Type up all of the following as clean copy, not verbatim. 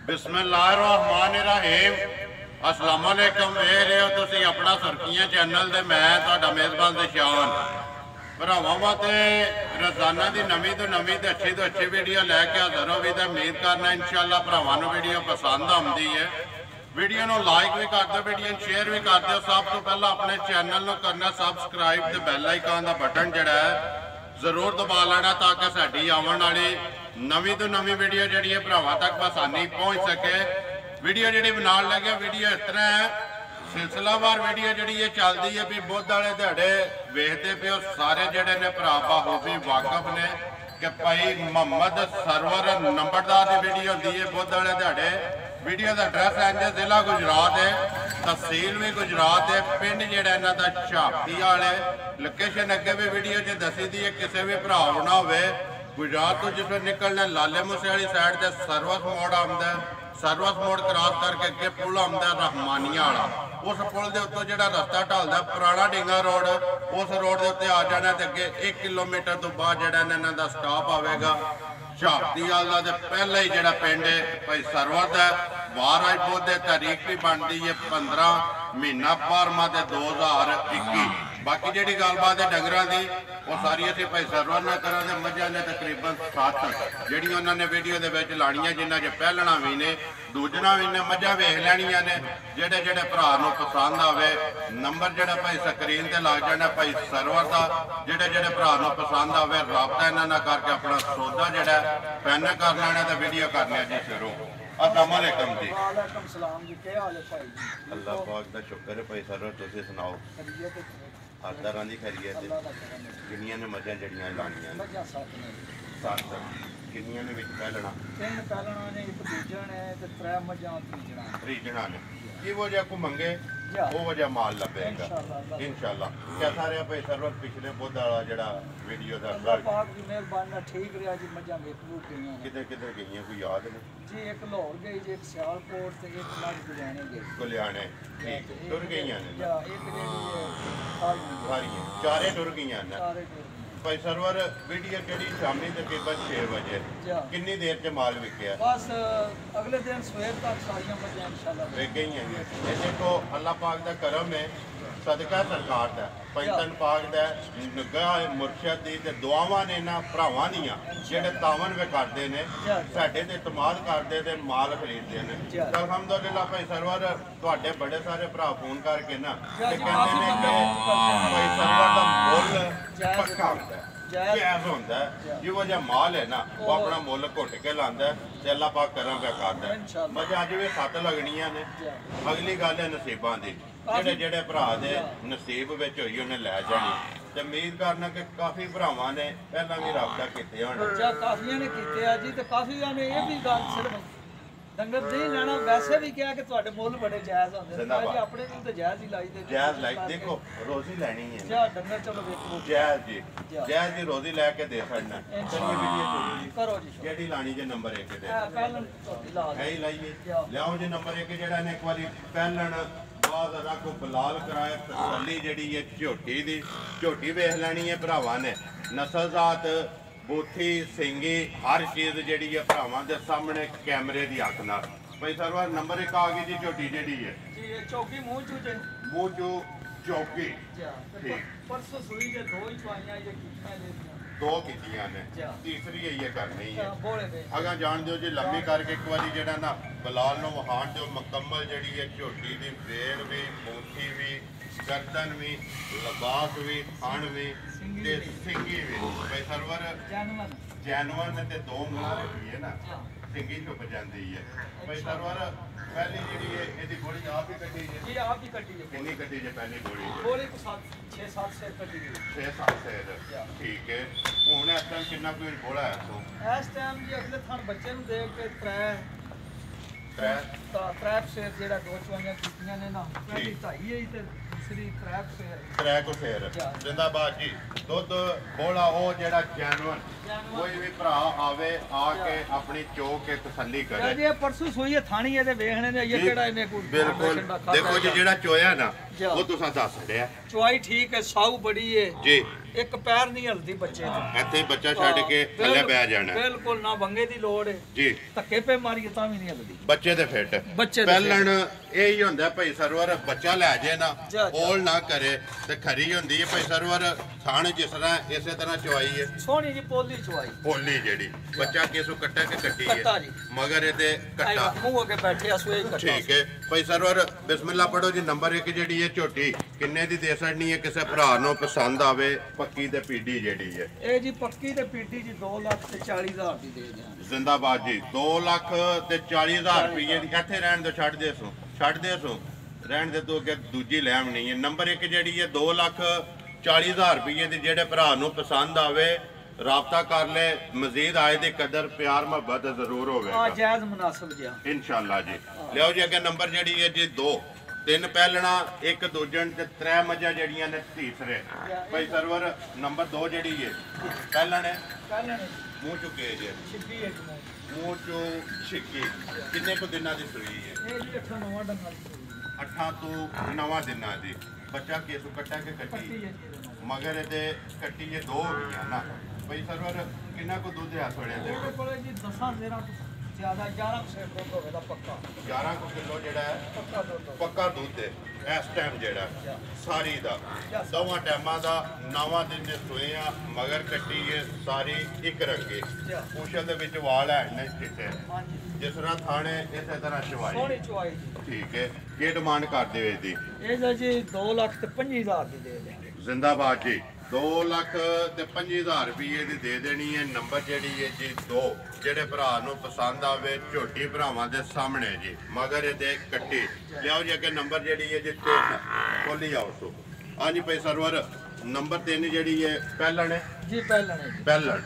बिस्मिल्लाहिर्रहमानिर्रहीम। अस्सलाम वालेकुम। देख रहे हो तुसी अपना सुर्खियां चैनल ते मैं तुहाडा मेज़बान दिशान भरावां वास्ते रोजाना की नवी तो नवी तो अच्छी वीडियो लैके हाज़र हो भी। तो उम्मीद करना इंशाअल्लाह भरावां नूं वीडियो पसंद आउंदी है। वीडियो नूं लाइक भी कर दो, वीडियो शेयर भी कर दो। सब तो पहला अपने चैनल नूं करना सबसक्राइब ते बैल आइकन का बटन जिहड़ा है जरूर दबा लेना ताकि साडी आवन वाली नवी तो नवी वीडियो जी है भरावां तक आसानी पहुँच सके। वीडियो जी बनाने लगे वीडियो इस तरह है, सिलसिलावार वीडियो जी है चलती है भी बुध वाले दिहाड़े वेखते पे हो सारे जड़े ने भरा बाहूबी वाकफ ने कि भाई मोहम्मद सरवर नंबरदार की वीडियो होती है बुध वाले दिहाड़े। वीडियो का एड्रैस है जिला गुजरात है, तहसील भी गुजरात है, पिंड जोड़ा इन्हों का झापती वाले। लोकेशन अगे भी वीडियो च दसी दी है, किसी भी भरा ना हो गुजरात तो जिस निकलना लाले मूसे वाली साइड से सर्वस मोड़ आता है, सर्वस मोड़ क्रॉस करके अगे पुल आता रहमानिया वाला। उस पुल के उत्तों जो रस्ता ढलता पुराना डिंगा रोड, उस रोड के उत्ते आ जाना तो अगे 1 किलोमीटर तो बाद जो इन्हों का स्टॉप आएगा झापती वाला। तो पहले ही जो पिंड है भाई सरवत है। महाराज बुध की तारीख भी बनती है 15 महीना 12वां 2021। बाकी जी गलबात है डंगर की वो सारी अभी भाई सरवर न करा। मझा ने तकरीबन 7 जी उन्होंने वीडियो के लानिया जिन्हों च पहलना भी ने दूजना भी ने मझा वेख लैनिया ने। जेडे जेडे भरा पसंद आवे नंबर जो भाई स्क्रीन से लग जाना भाई सरवर का। जेडे जेडे भरा पसंद आवे रबता इन्होंने करके अपना सौदा जोड़ा पैन कर लेना तो वीडियो करने जी शुरू। अस्सलाम वालेकुम जी। वालेकुम सलाम जी, क्या हाल है भाई जी? अल्लाह पाक दा शुक्र है भाई सरवर, तुसीं सुनाओ? हर तरह की खैरियत है। किन्नियां ने मझां जड़ियां लानियां ने? 7 किन्नियां ने विच पहलना? 3 पहलना ने, 1 दूजन है ते 3 मझां त्रीजना ने। की वजह को मंगे वो वजह माल लभेगा इंशाअल्लाह। कैसा रहा भाई सरवर पिछले बुध वाला जड़ा वीडियो दा? अल्लाह पाक दी मेहरबानी ठीक रहा जी। मझां वेख लू गईयां किधर किधर गईयां कोई याद नहीं जी? एक लाहौर गई जी, एक सियालकोट ते एक मझ गुलियाने गई। गुलियाने ठीक टुर गईयां ने? या एक जेडी सारियां चारे टुर गईयां ने। भाई सरवर वीडियो जी शामी तकरीबन 6 बजे कितनी देर च माल विकया? बस अगले दिन सवेर तक सारियां मझां इंशाअल्लाह विक गई हैं। ये देखो अल्लाह पाक का करम है, सदका सरकार का पैतन पाक का निगाह मुर्शद की ते दुआवां ने ना भरावां दियां जेडे तावन वे करते हैं साडे ते इतमाद करते ते माल खरीदते हैं। अल्हम्दुलिल्लाह भाई सरवर तुहाडे बड़े सारे भरा फोन करके ना कहते हैं कि भाई सरवर का मुल पक्का होता है, जायज़ होता है। जो जो माल है ना वो अपना मुल घुट के लाता है ते अल्लाह पाक करम पे करता है। मजा अज भी 7 लगनियां ने। अगली गल है नसीबां दी, जेडे जेडे भरा दे नसीब विच होई उन्हें लै जानी। ते उम्मीद करना कि काफ़ी भरावां ने पहला भी रबता कीते होण। काफियां ने कीते आ जी। ते काफियां ने ये भी गल सिर्फ डंगर नहीं लेना वैसे भी क्या कि तुहाडे मुल बड़े जायज़ होंदे ने जी। अपने नूं ते जायज़ ही लाई दे। जायज़ लाई देखो रोज़ी लैनी है जा डंगर चलो वेखो जायज़ जी, जायज़ जी रोज़ी लैके दे छड़ना। चलिए वीडियो करो जी केड़ी लानी जे नंबर 1 ते पहलन ला है ही लाइए लियाओ जी नंबर 1 जेड़ा ने एक बारी पहलन बाद अदा को बलाल कराए तसल्ली जड़ी है झोटी दी। झोटी वेख लैनी है भरावां ने, नस्ल जात बूथी सिंगी हर चीज़ जी है भरावां दे सामने कैमरे की अख नाल। भाई सरवर नंबर 1 आ गई जी झोटी जी है चौकी मुँह चू चौकी ठीक। परसों सुई जे 2 ही चवाइयां ये 2 कीतियां ने, तीसरी ये करनी है। अगर जान दो जी लंबी करके एक बार जो ना बलाल नूं वहाण दो मुकम्मल जी है झोटी की वेड़ भी मूठी भी गर्दन भी लिबास भी थण भी सिंगी भी। भाई सरवर जैनवन ते 2 मुँह रखी है ना सिंगी छुप जाती है। भाई सरवर पहली जी है ये गोली आप ही कटी है? आप ही कटी है। कितनी कटी है पहली गोली? 6-7 सेर कटी है। 6-7 सेर ठीक है। हुण इस टाइम कितना कोई घोड़ा है तो इस टाइम जी अगले थान बच्चे नूं देख के 3 सेर जेड़ा 2 चवाइयां कीतियां ने ना पहली 2.5 ही ते ਤੀਸਰੀ ਟਰੈਕ ਤੇ ਟਰੈਕ ਫੇਰ ਜ਼ਿੰਦਾਬਾਦ ਜੀ। ਦੁੱਧ ਬੋਲਾ ਉਹ ਜਿਹੜਾ ਜੈਨੂਅਨ ਕੋਈ ਵੀ ਭਰਾ ਆਵੇ ਆ ਕੇ ਆਪਣੀ ਚੋ ਕੇ ਤਸੱਲੀ ਕਰੇ। ਜੇ ਪਰਸੋਂ ਸੋਈਏ ਥਾਣੀ ਇਹਦੇ ਵੇਖਣੇ ਨੇ ਇਹ ਕਿਹੜਾ ਇਹਨੇ ਕੋਈ ਬਿਲਕੁਲ ਦੇਖੋ ਜੀ ਜਿਹੜਾ ਚੋਇਆ ਨਾ ਉਹ ਤੁਸੀਂ ਦੱਸ ਰਿਹਾ ਚੁਆਈ ਠੀਕ ਹੈ, ਸਾਊ ਬੜੀ ਹੈ ਜੀ, ਇੱਕ ਪੈਰ ਨਹੀਂ ਹਲਦੀ ਬੱਚੇ ਤੇ। ਇੱਥੇ ਬੱਚਾ ਛੱਡ ਕੇ ਥੱਲੇ ਬਹਿ ਜਾਣਾ ਬਿਲਕੁਲ ਨਾ ਵੰਗੇ ਦੀ ਲੋੜ ਹੈ ਜੀ, ਧੱਕੇ ਪੇ ਮਾਰੀਏ ਤਾਂ ਵੀ ਨਹੀਂ ਹਲਦੀ ਬੱਚੇ ਦੇ ਫਿੱਟ। ਬੱਚੇ ਪਹਿਲਣ ਇਹ ਹੀ ਹੁੰਦਾ ਭਾਈ ਸਰਵਰ ਬੱਚਾ ਲੈ ਜੇ ਨਾ ਹੋਲ ਨਾ ਕਰੇ ਤੇ ਖਰੀ ਹੁੰਦੀ ਹੈ ਭਾਈ ਸਰਵਰ ਥਾਣ ਜਿਸ ਤਰ੍ਹਾਂ ਇਸੇ ਤਰ੍ਹਾਂ ਚਵਾਈ ਹੈ ਸੋਹਣੀ ਜੀ ਪੋਲੀ ਚੁਆਈ ਪੋਲੀ ਜਿਹੜੀ ਬੱਚਾ ਕਿਸੂ ਕੱਟਾ ਕੇ ਕੱਟੀ ਕੱਟਾ ਹੈ ਜੀ ਮਗਰ ਇਹਦੇ ਕੱਟਾ ਮੂੰਹ ਅੱਗੇ ਬੈਠੇ ਆ ਸੋਏ ਕੱਟਾ। ਠੀਕ ਹੈ ਭਾਈ ਸਰਵਰ ਬਿਸਮਿਲ੍ਲਾ ਪੜੋ ਜੀ। ਨੰਬਰ 1 ਜਿਹੜੀ ਹੈ ਝੋਟੀ ਕਿੰਨੇ ਦੀ ਦੇ ਸਕਣੀ ਹੈ ਕਿਸੇ ਭਰਾ ਨੂੰ ਪਸੰਦ ਆਵੇ? ਪੱਕੀ ਤੇ ਪੀਡੀ ਜਿਹੜੀ ਹੈ ਇਹ ਜੀ ਪੱਕੀ ਤੇ ਪੀਡੀ ਜੀ 2,40,000 ਦੀ ਦੇ ਦਿਆਂਗੇ। ਜ਼ਿੰਦਾਬਾਦ ਜੀ। 2,40,000 ਰੁਪਏ ਦੀ ਇੱਥੇ ਰਹਿਣ ਦੋ, ਛੱਡ ਦੇ ਸੋ ਰਹਿਣ ਦੇ ਤੋਂ ਅੱਗੇ ਦੂਜੀ ਲੈਮ ਨਹੀਂ ਹੈ। ਨੰਬਰ 1 ਜਿਹੜੀ ਹੈ 2,40,000 ਰੁਪਏ ਦੀ, ਜਿਹੜੇ ਭਰਾ ਨੂੰ ਪਸੰਦ ਆਵੇ ਰਾਬਤਾ ਕਰ ਲੈ। ਮਜ਼ੀਦ ਆਏ ਦੀ ਕਦਰ ਪਿਆਰ ਮੁਹੱਬਤ ਜ਼ਰੂਰ ਹੋਵੇਗਾ। ਆ ਜਾਇਜ਼ ਮੁਨਾਸਬ ਜਿਹਾ ਇਨਸ਼ਾਅੱਲਾ ਜੀ। ਲਿਓ ਜੀ ਅੱਗੇ ਨੰਬਰ ਜਿਹੜੀ ਹੈ ਜੀ 2 3 ਪਹਿਲਣਾ 1 ਦੂਜਣ ਤੇ 3 ਮੱਝਾਂ ਜਿਹੜੀਆਂ ਨੇ ਤੀਸਰੇ। ਭਾਈ ਸਰਵਰ ਨੰਬਰ 2 ਜਿਹੜੀ ਹੈ ਪਹਿਲਣ ਹੈ ਮੂੰਹ ਚੁੱਕੇ ਜੇ ਛਿੱਕੀ ਹੈ ਮੂੰਹ ਚੋਂ ਛਿੱਕੀ ਕਿੰਨੇ ਕੁ ਦਿਨਾਂ ਦੀ ਸੂਈ ਹੈ? ਇਹ ਜੀ 8-9 ਡੰਗਾਂ ਦੀ ਸੂਈ 8 ਤੋਂ 9 ਦਿਨਾਂ ਦੀ। ਬੱਚਾ ਕੇਸੂ ਕੱਟਾ ਕੇ ਕੱਟੀ ਮਗਰ ਇਹਦੇ ਕੱਟੀ ਇਹ 2 ਹੋ ਗਈਆਂ ਨਾ। ਭਾਈ ਸਰਵਰ ਕਿੰਨਾ ਕੁ ਦੁੱਧ ਆ ਥੋੜੇ ਦੇ? ਇਹਦੇ ਕੋਲੇ ਜੀ 10-13 ਜ਼ਿਆਦਾ 11 ਦੁੱਧ ਹੋਵੇਗਾ ਪੱਕਾ। 11 ਕੁ ਕਿਲੋ ਜਿਹੜਾ ਹੈ ਪੱਕਾ ਦੁੱਧ ਪੱਕਾ ਦੁੱਧ ਹੈ ਇਸ ਟਾਈਮ ਜਿਹੜਾ ਸਾਰੀ ਦਾ ਦੋਵਾਂ ਟਾਈਮਾਂ ਦਾ 9ਵਾਂ ਦਿਨ ਦੇ ਸੋਏ ਆ। ਮਗਰ ਕੱਟੀ ਹੈ ਸਾਰੀ ਇੱਕ ਰੰਗੀ ਪੂਛਲ ਦੇ ਵਿੱਚ ਵਾਲ ਹੈ ਨੇ ਚਿੱਟੇ ਜਿਸ ਤਰ੍ਹਾਂ ਥਾਣੇ ਇਸੇ ਤਰ੍ਹਾਂ ਚਵਾਈ ਸੋਹਣੀ ਚੁਆਈ ਜੀ। ਠੀਕ ਹੈ। ਕੀ ਡਿਮਾਂਡ ਕਰਦੇ ਹੋ ਇਹਦੀ? ਇਹਦਾ ਜੀ 2,25,000 ਦੀ ਦੇ ਦਿਆਂਗੇ। ਜ਼ਿੰਦਾਬਾਦ ਜੀ। 2,25,000 ਰੁਪਏ ਦੀ ਦੇ ਦੇਣੀ ਹੈ। ਨੰਬਰ ਜਿਹੜੀ ਹੈ ਜੀ 2 ਜਿਹੜੇ ਭਰਾ ਨੂੰ ਪਸੰਦ ਆਵੇ ਝੋਟੀ ਭਰਾਵਾਂ ਦੇ ਸਾਹਮਣੇ ਜੀ ਮਗਰ ਇਹਦੇ ਕੱਟੀ ਲਿਆਓ ਜੀ। ਅੱਗੇ ਨੰਬਰ ਜਿਹੜੀ ਹੈ ਜੀ 3 ਖੋਲੀ ਆਓ ਸੋ। ਹਾਂਜੀ ਭਾਈ ਸਰਵਰ ਨੰਬਰ 3 ਜਿਹੜੀ ਹੈ ਪਹਿਲਣ ਹੈ ਜੀ ਪਹਿਲਣ ਹੈ ਜੀ। ਪਹਿਲਣ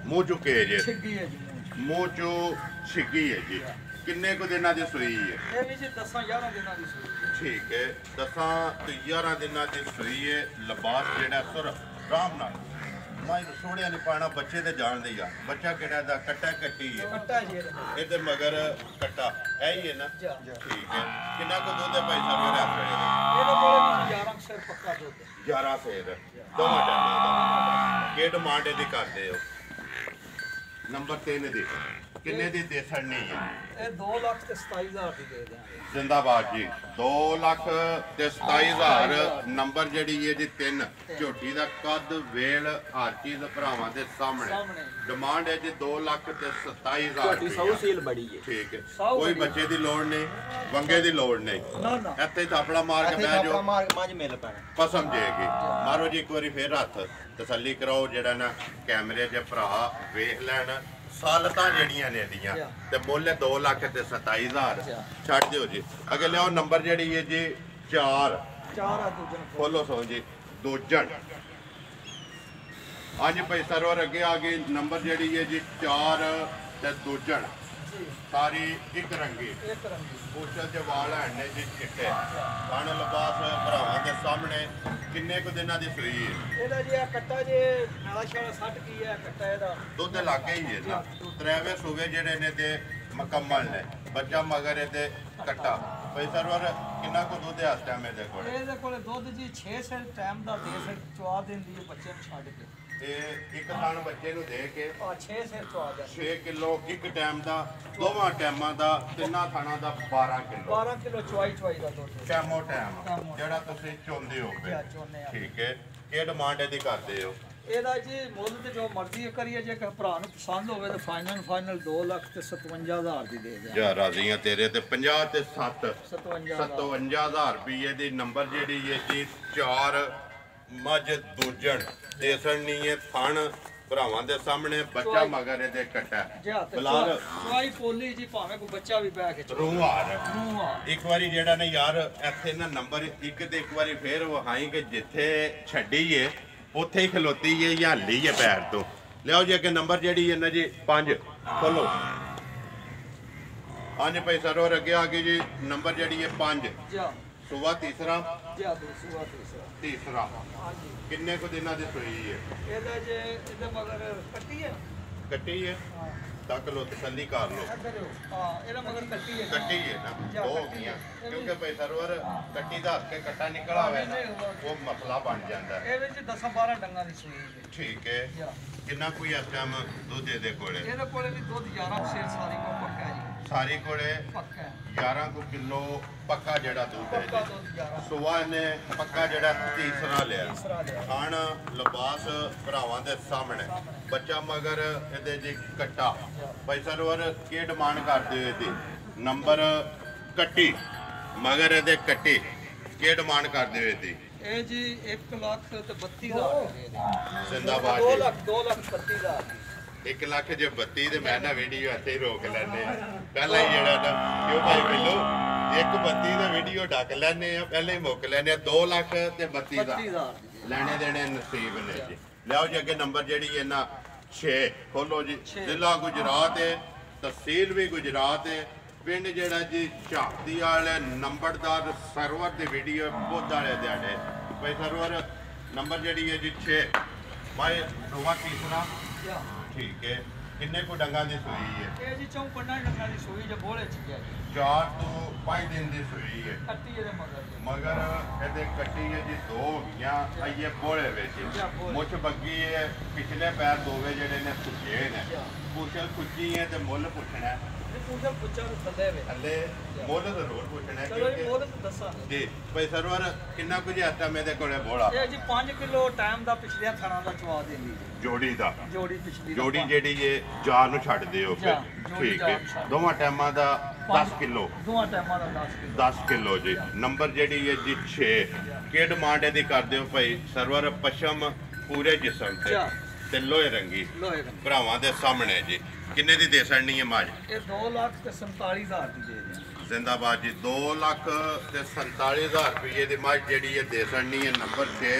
ਮੂੰਹ ਚੁੱਕੇ ਜੇ ਛਿੱਗੀ ਹੈ ਜੀ ਮੂੰਹ ਚੋਂ ਛਿੱਗੀ ਹੈ ਜੀ। ਕਿੰਨੇ ਕੁ ਦਿਨਾਂ ਦੀ ਸੂਈ ਹੈ? ਇਹ ਵੀ ਜੀ 10-11 ਦਿਨਾਂ ਦੀ ਸੂਈ ਹੈ। ਠੀਕ ਹੈ 10-11 ਦਿਨਾਂ ਦੀ ਸੂਈ ਹੈ। ਲਿਬਾਸ ਜਿਹੜਾ ਸੁਰ ਆਰਾਮ ਨਾਲ ਮੈਂ ਸੋਹਣਿਆ ਨਹੀਂ ਪਾਣਾ ਬੱਚੇ ਤੇ ਜਾਣਦੇ ਆ। ਬੱਚਾ ਕਿਹੜਾ ਦਾ ਕੱਟਾ ਕੱਟੀ ਹੈ ਕੱਟਾ ਜੀ ਇਹਦੇ ਇਹਦੇ ਮਗਰ ਕੱਟਾ ਹੈ ਹੀ ਹੈ ਨਾ। ਠੀਕ ਹੈ। ਕਿੰਨਾ ਕੁ ਦੁੱਧ ਹੈ ਭਾਈ ਸਰਵਰ ਇਹਦੇ ਕੋਲੇ ਵੀ 11 ਸਿਰ ਪੱਕਾ ਦੁੱਧ ਹੈ। 11 ਸੇਰ ਦੋਵਾਂ ਟਾਈਮਾਂ ਦਾ। ਕੀ ਡਿਮਾਂਡ ਇਹਦੀ ਕਰਦੇ ਹੋ? ਨੰਬਰ 3 ਦੀ ਕਿੰਨੇ ਦੀ ਦੇ ਛੜਨੀ ਹੈ? ਇਹ 2,27,000 ਦੀ ਦੇ ਦਿਆਂਗੇ। ਜ਼ਿੰਦਾਬਾਦ ਜੀ। 2,27,000 ਨੰਬਰ ਜਿਹੜੀ ਹੈ ਜੀ 3 ਝੋਟੀ ਦਾ ਕੱਦ ਵੇਲ ਹਰ ਚੀਜ਼ ਭਰਾਵਾਂ ਦੇ ਸਾਹਮਣੇ। ਡਿਮਾਂਡ ਹੈ ਜੀ 2,27,000 ਝੋਟੀ ਸੌ ਸੀਲ ਬੜੀ ਹੈ। ਠੀਕ ਹੈ। ਕੋਈ ਬੱਚੇ ਦੀ ਲੋੜ ਨਹੀਂ ਵੰਗੇ ਦੀ ਲੋੜ ਨਹੀਂ ਨਾ ਇੱਥੇ ਥਾਪੜਾ ਮਾਰ ਕੇ ਬਹਿ ਜਾਓ ਮੱਝ ਮਿਲ ਪੈਣਾ ਪਸਮ ਜੇਗੀ। ਮਾਰੋ ਜੀ ਇੱਕ ਵਾਰੀ ਫੇਰ ਹੱਥ ਤਸੱਲੀ ਕਰਾਓ ਜਿਹੜਾ ਨਾ ਕੈਮਰੇ 'ਚ ਭਰਾ ਵੇਖ ਲੈਣ। ਸਾਲਤਾਂ ਜਿਹੜੀਆਂ ਨੇ ਇਹਦੀਆਂ ਤੇ ਮੁੱਲ 2,27,000 ਛੱਡ ਦਿਓ ਜੀ। ਅੱਗੇ ਲਿਆਓ ਨੰਬਰ ਜਿਹੜੀ ਹੈ ਜੀ 4 ਆ ਦੂਜਨ ਖੋਲੋ ਸੋ ਜੀ ਦੂਜਣ। ਹਾਂਜੀ ਭਾਈ ਸਰਵਰ ਅੱਗੇ ਆ ਗਈ ਨੰਬਰ ਜਿਹੜੀ ਹੈ ਜੀ 4 ਤੇ ਦੂਜਣ ਸਾਰੀ ਇੱਕ ਰੰਗੀ ਇੱਕ ਰੰਗੀ ਪੂਛਲ ਦੇ ਵਾਲ ਨੇ ਜੀ ਚਿੱਟੇ ਕਣ ਲਿਬਾਸ ਭਰਾਵਾਂ ਦੇ ਸਾਹਮਣੇ। ਕਿੰਨੇ ਕੁ ਦਿਨਾਂ ਦੀ ਸੂਈ ਹੈ? ਇਹਦਾ ਜੀ ਆ ਕੱਟਾ ਜੇ ਨਾਲਾ ਸ਼ਾਲਾ ਸੱਟ ਕੀ ਹੈ ਕੱਟਾ ਇਹਦਾ ਦੁੱਧ ਲਾਗੇ ਹੀ ਹੈ ਨਾ। ਤਰੇਵੇਂ ਸੂਵੇ ਜਿਹੜੇ ਨੇ ਤੇ ਮੁਕੰਮਲ ਨੇ। ਬੱਚਾ ਮਗਰ ਇਹਦੇ ਕੱਟਾ। ਭਾਈ ਸਰਵਰ ਕਿੰਨਾ ਕੁ ਦੁੱਧ ਹੈ ਇਸ ਟਾਈਮ ਇਹਦੇ ਕੋਲ? ਇਹਦੇ ਕੋਲੇ ਦੁੱਧ ਜੀ 6 ਸਿਰ ਟਾਈਮ ਦਾ ਦੇ ਸਿਰ ਚਵਾ ਦਿੰਦੀ ਹੈ ਬੱਚੇ ਨੂੰ ਛੱਡ ਕੇ। ਇਹ ਇੱਕ ਥਣ ਬੱਚੇ ਨੂੰ ਦੇ ਕੇ ਆ 6 ਸਿਰ ਚਵਾ ਦੇ 6 ਕਿਲੋ ਇੱਕ ਟਾਈਮ ਦਾ ਦੋਵਾਂ ਟਾਈਮਾਂ ਦਾ ਤਿੰਨਾਂ ਥਾਣਾ ਦਾ 12 ਕਿਲੋ 12 ਕਿਲੋ ਚਵਾਈ ਦਾ ਦੁੱਧ ਟਾਈਮੋ ਟਾਈਮ ਜਿਹੜਾ ਤੁਸੀਂ ਚੁੰਦੇ ਹੋ ਚੋਨੇ ਆ। ਠੀਕ ਹੈ। ਇਹ ਡਿਮਾਂਡ ਇਹਦੀ ਕਰਦੇ ਹੋ? ਇਹਦਾ ਜੀ ਮੁੱਲ ਤੇ ਜੋ ਮਰਜ਼ੀ ਕਰੀਏ ਜੇ ਕਿ ਭਰਾ ਨੂੰ ਪਸੰਦ ਹੋਵੇ ਤਾਂ ਫਾਈਨਲ 2,57,000 ਦੀ ਦੇ ਦਿਆਂ। ਜਾ ਰਾਜ਼ੀਆਂ ਤੇਰੇ ਤੇ 50 ਤੇ 7 57,000 57,000 ਰੁਪਏ ਦੀ ਨੰਬਰ ਜਿਹੜੀ ਹੈ ਜੀ 4 ਮੱਝ ਦੂਜਣ ਦੇਸਣ ਨਹੀਂ ਹੈ ਥਣ ਭਰਾਵਾਂ ਦੇ ਸਾਹਮਣੇ ਬੱਚਾ ਮਗਰ ਇਹਦੇ ਕੱਟਾ ਬਲਾਲ ਚਵਾਈ ਪੋਲੀ ਜੀ ਭਾਵੇਂ ਕੋਈ ਬੱਚਾ ਵੀ ਬਹਿ ਕੇ ਰੂਹ ਆ ਇੱਕ ਵਾਰੀ ਜਿਹੜਾ ਨੇ ਯਾਰ ਇੱਥੇ ਨਾ ਨੰਬਰ 1 ਤੇ ਇੱਕ ਵਾਰੀ ਫੇਰ ਵਹਾਈ ਕਿ ਜਿੱਥੇ ਛੱਡੀ ਏ ਉੱਥੇ ਹੀ ਖਲੋਤੀ ਏ ਜਾਂ ਹੱਲੀ ਏ ਪੈਰ ਤੋਂ। ਲਿਆਓ ਜੀ ਅੱਗੇ ਨੰਬਰ ਜਿਹੜੀ ਹੈ ਨਾ ਜੀ 5 ਖੋਲੋ। ਹਾਂਜੀ ਭਾਈ ਸਰਵਰ ਅੱਗੇ ਆ ਗਈ ਜੀ ਨੰਬਰ ਜਿਹੜੀ ਹੈ 5 ਸੂਆ ਤੀਸਰਾ ਜੀ ਆ ਦੋ ਸੂਆ ਤੀਸਰਾ ਹਾਂਜੀ ਕਿੰਨੇ ਕੁ ਦਿਨਾਂ ਦੀ ਸੂਈ ਹੈ? ਇਹਦਾ ਜੇ ਇਹਦੇ ਮਗਰ ਕੱਟੀ ਹੈ ਕੱਟੀ ਹੈ, ਹਾਂ ਤੱਕ ਲੋ ਤਸੱਲੀ ਕਰ ਲੋ। ਇੱਧਰ ਹੋ। ਹਾਂ ਇਹਦਾ ਮਗਰ ਕੱਟੀ ਹੈ ਕੱਟੀ ਹੈ ਨਾ, ਜਾਂ ਦੋ ਹੋ ਕੱਟੀ ਗਈਆਂ ਹੈ। ਕਿਉਂਕਿ ਭਾਈ ਸਰਵਰ ਕੱਟੀ ਦਾ ਹੱਥ ਕੇ ਕੱਟਾ ਨਿਕਲ ਆਵੇ ਨਾ ਉਹ ਮਸਲਾ ਬਣ ਜਾਂਦਾ ਹੈ। ਇਹ ਵਿੱਚ 10-12 ਡੰਗਾਂ ਦੀ ਸੂਈ ਹੈ ਠੀਕ ਹੈ, ਜੀ ਕਿੰਨਾ ਕੋਈ ਇਸ ਟਾਈਮ ਦੁੱਧ ਇਹਦੇ ਕੋਲੇ? ਇਹਦੇ ਕੋਲੇ ਵੀ ਦੁੱਧ 11 ਸ਼ੇਰ ਸਾਰੀ ਕੋ ਪੱਕਾ ਹੈ ਜੀ ਸਾਰੀ ਕੋਲੇ ਪੱਕਾ ਹੈ 11 ਕੁ ਕਿਲੋ ਪੱਕਾ ਜਿਹੜਾ ਦੁੱਧ ਹੈ ਪੱਕਾ ਜੀ। ਦੁੱਧ 11 ਸੁਆ ਇਹਨੇ ਪੱਕਾ ਜਿਹੜਾ ਤੀਸਰਾ ਲਿਆ। ਤੀਸਰਾ ਲਿਆ ਖਾਣ ਲਿਬਾਸ ਭਰਾਵਾਂ ਦੇ ਸਾਹਮਣੇ ਬੱਚਾ ਮਗਰ ਇਹਦੇ ਜੀ ਕੱਟਾ। ਭਾਈ ਸਰਵਰ ਕੀ ਡਿਮਾਂਡ ਕਰਦੇ ਹੋ ਇਹਦੀ? ਨੰਬਰ ਕੱਟੀ ਮਗਰ ਇਹਦੇ ਕੱਟੀ ਕੀ ਡਿਮਾਂਡ ਕਰਦੇ ਹੋ ਇਹਦੀ? ਇਹ ਜੀ 1,32,000 ਜ਼ਿੰਦਾਬਾਦ 2,32,000 1 ਲੱਖ ਜੇ 32 ਤੇ ਮੈਂ ਨਾ ਵੀਡੀਓ ਇੱਥੇ ਹੀ ਰੋਕ ਲੈਣੇ ਆ। ਪਹਿਲਾਂ ਹੀ ਜਿਹੜਾ ਨਾ ਕਿਉਂ ਭਾਈ ਬਿੱਲੋ 1 32 ਦਾ ਵੀਡੀਓ ਡੱਕ ਲੈਣੇ ਆ, ਪਹਿਲਾਂ ਹੀ ਮੁੱਕ ਲੈਣੇ ਆ। 2 ਲੱਖ ਤੇ 32 ਦਾ 32,000 ਲੈਣੇ ਦੇਣੇ ਨਸੀਬ ਨੇ ਜੀ। ਲਿਆਓ ਜੀ ਅੱਗੇ ਨੰਬਰ ਜਿਹੜੀ ਹੈ ਨਾ 6 ਖੋਲੋ ਜੀ। ਜ਼ਿਲ੍ਹਾ ਗੁਜਰਾਤ ਹੈ, ਤਹਿਸੀਲ ਵੀ ਗੁਜਰਾਤ ਹੈ, ਪਿੰਡ ਜਿਹੜਾ ਜੀ ਝਾਤੀ ਵਾਲੇ ਨੰਬਰਦਾਰ ਸਰਵਰ ਦੀ ਵੀਡੀਓ ਬਹੁਤ ਵਾਲੇ ਦਿਹਾੜੇ ਭਾਈ ਸਰਵਰ ਨੰਬਰ ਜਿਹੜੀ ਹੈ ਜੀ 6 ਭਾਈ ਦੋਵਾਂ ਤੀਸਰਾ ਠੀਕ ਹੈ। ਕਿੰਨੇ ਕੋ ਡੰਗਾਂ ਦੀ ਸੂਈ ਹੈ? ਇਹ ਜੀ 54 ਡੰਗਾਂ ਦੀ ਸੂਈ ਜੇ ਬੋਲੇ ਚ ਗਿਆ ਜੀ 4 ਤੋਂ 5 ਦਿਨ ਦੀ ਸੂਈ ਹੈ। ਕੱਟੀ ਇਹਦੇ ਮਗਰ ਜੀ। ਮਗਰ ਇਹਦੇ ਕੱਟੀ ਹੈ ਜੀ 2 ਹੋਗੀਆਂ ਆਈਏ ਬੋਲੇ ਵਿੱਚ ਮੁੱਛ ਬੱਗੀ ਹੈ, ਪਿਛਲੇ ਪੈਰ ਦੋਵੇਂ ਜਿਹੜੇ ਨੇ ਸੁੱਕੇ ਨੇ। ਪੁੱਛਲ ਪੁੱਜੀ ਹੈ ਤੇ ਮੁੱਲ ਪੁੱਛਣਾ ਹੈ। ਇਹ ਪੂਜਾ ਪੁੱਛਾ ਨੂੰ ਥੱਲੇ ਵੇ ਥੱਲੇ ਮੁੱਲ ਜ਼ਰੂਰ ਪੁੱਛਣਾ ਹੈ ਚਲੋ ਇਹ ਕਿਉਂਕਿ ਮੁੱਲ ਤਾਂ ਦੱਸਾਂ ਜੀ ਭਾਈ ਸਰਵਰ ਕਿੰਨਾ ਕੁਝ ਇਸ ਟਾਈਮ ਇਹਦੇ ਕੋਲੇ ਬੋਲਾ ਇਹ ਜੀ 5 ਕਿਲੋ ਟਾਈਮ ਦਾ ਪਿਛਲੇ ਥਣਾ ਦਾ ਚਵਾ ਦੇਂਦੀ ਜੀ ਜੋੜੀ ਦਾ ਜੋੜੀ ਪਿਛਲੀ ਦਾ ਜੋੜੀ ਪੰਜ। ਜਿਹੜੀ ਇਹ ਜਾਨ ਨੂੰ ਛੱਡਦੇ ਹੋ ਫਿਰ ਜਾਂ, ਜੋੜੀ ਠੀਕ ਹੈ। ਜਾਨ ਛੱਡ। ਦੋਵਾਂ ਟਾਈਮਾਂ ਦਾ 10 ਕਿਲੋ ਦੋਵਾਂ ਟਾਈਮਾਂ ਦਾ 10 ਕਿਲੋ 10 ਕਿਲੋ ਜੀ। ਨੰਬਰ ਜਿਹੜੀ ਹੈ ਜੀ 6 ਕੀ ਡਿਮਾਂਡ ਇਹਦੀ ਕਰਦੇ ਹੋ ਭਾਈ ਸਰਵਰ? ਪਸ਼ਮ ਪੂਰੇ ਜਿਸਮ ਤੇ ਜਾਂ। ਤੇ ਲੋਹੇ ਰੰਗੀ ਲੋਹੇ ਦਾ ਭਰਾਵਾਂ ਦੇ ਸਾਹਮਣੇ ਜੀ। ਕਿੰਨੇ ਦੀ ਦੇ ਸੜਨੀ ਹੈ ਮੱਝ? ਇਹ 2,47,000 ਦੀ ਦੇ ਦਿਆਂ ਜ਼ਿੰਦਾਬਾਦ ਜੀ। 2 ਲੱਖ ਤੇ 47,000 ਰੁਪਏ ਦੀ ਮੱਝ ਜਿਹੜੀ ਹੈ ਦੇ ਸੜਨੀ ਹੈ। ਨੰਬਰ 6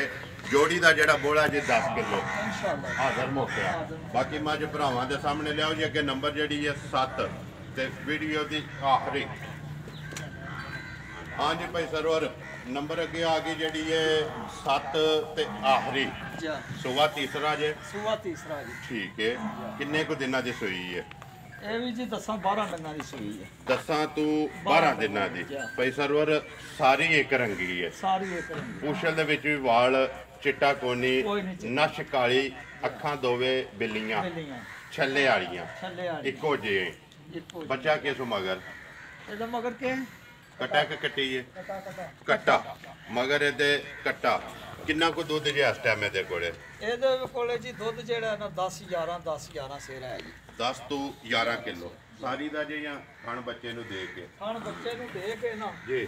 ਜੋੜੀ ਦਾ ਜਿਹੜਾ ਬੋਲਾ ਜੀ 10 ਕਿਲੋ ਇਨਸ਼ਾਅੱਲਾ ਹਾਜ਼ਰ ਮੋਕਿਆ। ਬਾਕੀ ਮੱਝ ਭਰਾਵਾਂ ਦੇ ਸਾਹਮਣੇ ਲਿਆਓ ਜੀ। ਅੱਗੇ ਨੰਬਰ ਜਿਹੜੀ ਹੈ 7 ਤੇ ਵੀਡੀਓ ਦੀ ਆਖਰੀ। ਹਾਂਜੀ ਭਾਈ ਸਰਵਰ ਨੰਬਰ ਅੱਗੇ ਆ ਗਈ ਜਿਹੜੀ ਹੈ 7 ਤੇ ਆਖਰੀ ਜਾਂ ਸੁਆ ਤੀਸਰਾ ਜੇ ਸੂਆ ਤੀਸਰਾ ਜੀ ਠੀਕ ਹੈ। ਕਿੰਨੇ ਕੁ ਦਿਨਾਂ ਦੀ ਸੂਈ ਹੈ? ਇਹ ਵੀ ਜੀ 10-12 ਡੰਗਾਂ ਦੀ ਸੂਈ ਹੈ ਦਸਾਂ ਤੋਂ 12 ਦਿਨਾਂ ਦੀ। ਭਾਈ ਸਰਵਰ ਸਾਰੀ ਇੱਕ ਰੰਗੀ ਹੈ। ਸਾਰੀ ਇੱਕ ਰੰਗੀ ਪੂਛਲ ਦੇ ਵਿੱਚ ਵੀ ਵਾਲ ਚਿੱਟਾ ਕੋਨੀ, ਕੋਈ ਨਹੀਂ ਚਿੱਟਾ। ਨਸ਼ ਕਾਲੀ, ਅੱਖਾਂ ਦੋਵੇਂ ਬਿੱਲੀਆਂ ਬਿੱਲੀਆਂ ਛੱਲੇ ਵਾਲੀਆਂ ਥੱਲੇ ਆ ਜੀ ਇੱਕੋ ਜਿਹੇ। ਇੱਕੋ ਜੀ। ਬੱਚਾ ਕਿਸ ਮਗਰ ਇਹਦਾ ਮਗਰ ਕੇ ਕਟਾ ਕੇ ਕੱਟੀ ਹੈ ਕਟਾ ਕੱਟਾ ਮਗਰ ਇਹਦੇ ਕੱਟਾ। ਕਿੰਨਾ ਕੁ ਦੁੱਧ ਜੇ ਇਸ ਟਾਈਮ ਇਹਦੇ ਕੋਲੇ? ਇਹਦੇ ਕੋਲੇ ਜੀ ਦੁੱਧ ਜਿਹੜਾ ਨਾ 10-11 ਸੇਰ ਹੈ ਜੀ 10 ਤੋਂ 11 ਕਿਲੋ ਸਾਰੀ ਦਾ ਜੇ ਜਾਂ ਖਾਣ ਬੱਚੇ ਨੂੰ ਦੇ ਕੇ ਖਾਣ ਬੱਚੇ ਨੂੰ ਦੇ ਕੇ ਨਾ ਜੀ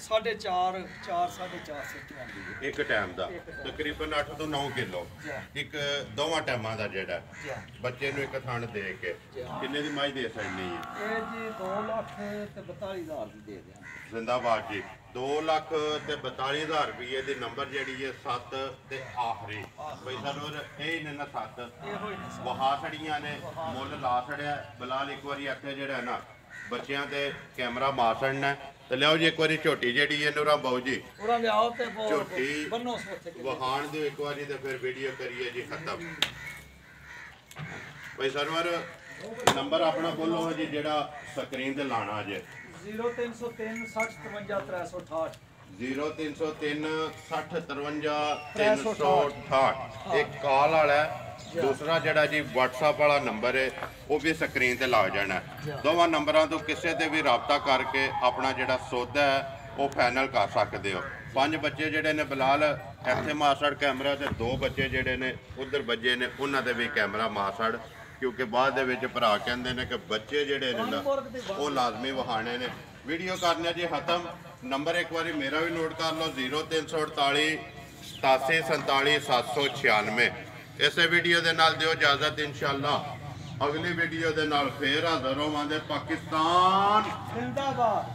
4.5 4.5 ਸਿੱਟ ਆਉਂਦੀ ਹੈ ਇੱਕ ਟਾਈਮ ਦਾ ਇੱਕ ਟਾਈਮ। ਤਕਰੀਬਨ 8 ਤੋਂ 9 ਕਿਲੋ ਜੀ। ਇੱਕ ਦੋਵਾਂ ਟਾਈਮਾਂ ਦਾ ਜਿਹੜਾ ਜੀ ਬੱਚੇ ਨੂੰ ਇੱਕ ਥਣ ਦੇ ਕੇ ਜੀ। ਕਿੰਨੇ ਦੀ ਮਾਈ ਦੇ ਸਕਣੀ ਹੈ? ਇਹ ਜੀ 2,42,000 ਦੀ ਦੇ ਦਿਆਂ ਜ਼ਿੰਦਾਬਾਦ ਜੀ। 2 ਲੱਖ ਤੇ 42,000 ਰੁਪਏ ਦੀ ਨੰਬਰ ਜਿਹੜੀ ਹੈ 7 ਤੇ ਆਖਰੀ ਬਈ ਸਰਵਰ ਇਹ ਨੇ ਨਾ 7 ਇਹੋ ਹੀ ਨੇ ਸਰ। ਵਹਾ ਛੜੀਆਂ ਨੇ ਮੁੱਲ ਲਾ ਛੜਿਆ। ਬਲਾਲ ਇੱਕ ਵਾਰੀ ਇੱਥੇ ਜਿਹੜਾ ਨਾ ਬੱਚਿਆਂ ਤੇ ਕੈਮਰਾ ਮਾਰ ਛੜਨਾ ਤੇ ਲਿਆਓ ਜੀ ਇੱਕ ਵਾਰੀ ਝੋਟੀ ਜਿਹੜੀ ਹੈ ਨੂਰਾ ਬਾਊ ਜੀ ਉਰਾ ਲਿਆਓ ਤੇ ਝੋਟੀ ਬੰਨੋ ਸੋਤੇ ਕੇ ਵਹਾਣ ਦਿਓ ਇੱਕ ਵਾਰੀ ਤੇ ਫਿਰ ਵੀਡੀਓ ਕਰੀਏ ਜੀ ਖਤਮ। ਬਈ ਸਰਵਰ ਨੰਬਰ ਆਪਣਾ ਬੋਲੋ ਜੀ ਜਿਹੜਾ ਸਕਰੀਨ ਤੇ ਲਾਣਾ ਜੇ 0303 60 53 368 0303 60 53 368 ਇੱਕ ਕਾਲ ਵਾਲਾ ਹੈ। ਦੂਸਰਾ ਜਿਹੜਾ ਜੀ WhatsApp ਵਾਲਾ ਨੰਬਰ ਹੈ ਉਹ ਵੀ ਸਕਰੀਨ ਤੇ ਲੱਗ ਜਾਣਾ ਹੈ। ਦੋਵਾਂ ਨੰਬਰਾਂ ਤੋਂ ਕਿਸੇ ਤੇ ਵੀ ਰਾਬਤਾ ਕਰਕੇ ਆਪਣਾ ਜਿਹੜਾ ਸੌਦਾ ਹੈ ਉਹ ਫਾਈਨਲ ਕਰ ਸਕਦੇ ਹੋ। 5 ਬੱਚੇ ਜਿਹੜੇ ਨੇ ਬਲਾਲ ਇੱਥੇ ਮਾਸੜ ਕੈਮਰਾ ਤੇ 2 ਬੱਚੇ ਜਿਹੜੇ ਨੇ ਉਧਰ ਵੱਜੇ ਨੇ ਉਹਨਾਂ ਦੇ ਵੀ ਕੈਮਰਾ ਮਾਸੜ ਕਿਉਂਕਿ ਬਾਅਦ ਦੇ ਵਿੱਚ ਭਰਾ ਕਹਿੰਦੇ ਨੇ ਕਿ ਬੱਚੇ ਜਿਹੜੇ ਨੇ ਨਾ ਉਹ ਲਾਜ਼ਮੀ ਵਹਾਣੇ ਨੇ। ਵੀਡੀਓ ਕਰਨੇ ਜੀ ਖਤਮ। ਨੰਬਰ ਇੱਕ ਵਾਰੀ ਮੇਰਾ ਵੀ ਨੋਟ ਕਰ ਲਓ 0348 87 47 796। ਇਸੇ ਵੀਡੀਓ ਦੇ ਨਾਲ ਦਿਓ ਇਜਾਜ਼ਤ ਇਨਸ਼ਾਅੱਲਾ ਅਗਲੀ ਵੀਡੀਓ ਦੇ ਨਾਲ ਫੇਰ ਹਾਜ਼ਰ ਹੋਵਾਂਗੇ। ਪਾਕਿਸਤਾਨ ਜ਼ਿੰਦਾਬਾਦ।